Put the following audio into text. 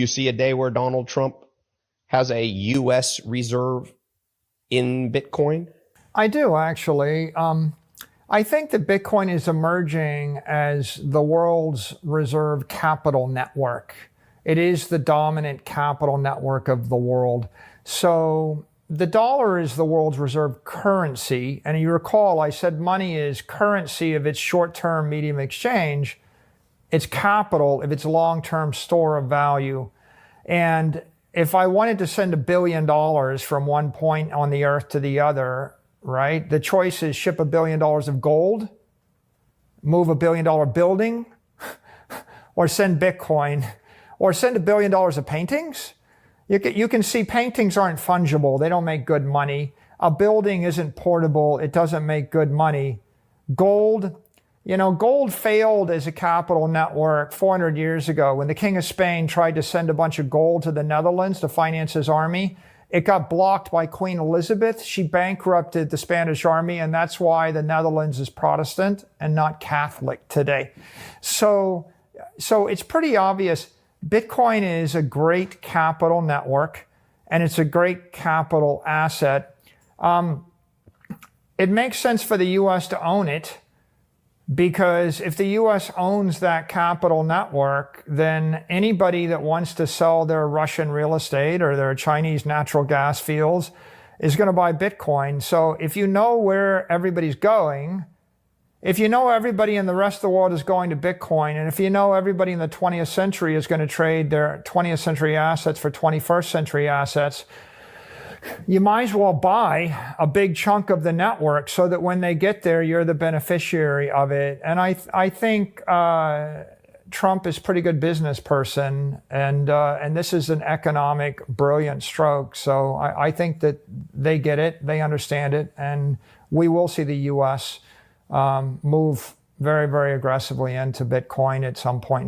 You see a day where Donald Trump has a U.S. reserve in Bitcoin? I do, actually. I think that Bitcoin is emerging as the world's reserve capital network. It is the dominant capital network of the world. So the dollar is the world's reserve currency. And you recall, I said money is currency if it's short-term medium exchange. It's capital if it's long-term store of value. And if I wanted to send $1 billion from one point on the earth to the other, right? The choice is ship $1 billion of gold, move $1 billion building, or send Bitcoin, or send $1 billion of paintings. You can see paintings aren't fungible. They don't make good money. A building isn't portable. It doesn't make good money. Gold, gold failed as a capital network 400 years ago when the King of Spain tried to send a bunch of gold to the Netherlands to finance his army. It got blocked by Queen Elizabeth. She bankrupted the Spanish army, and that's why the Netherlands is Protestant and not Catholic today. So it's pretty obvious. Bitcoin is a great capital network, and it's a great capital asset. It makes sense for the U.S. to own it, because if the U.S. owns that capital network, then anybody that wants to sell their Russian real estate or their Chinese natural gas fields is going to buy Bitcoin. So if you know where everybody's going, if you know everybody in the rest of the world is going to Bitcoin, and if you know everybody in the 20th century is going to trade their 20th century assets for 21st century assets, you might as well buy a big chunk of the network so that when they get there, you're the beneficiary of it. And I think Trump is a pretty good business person, and this is an economic brilliant stroke. So I think that they get it, they understand it, and we will see the U.S. move very, very aggressively into Bitcoin at some point.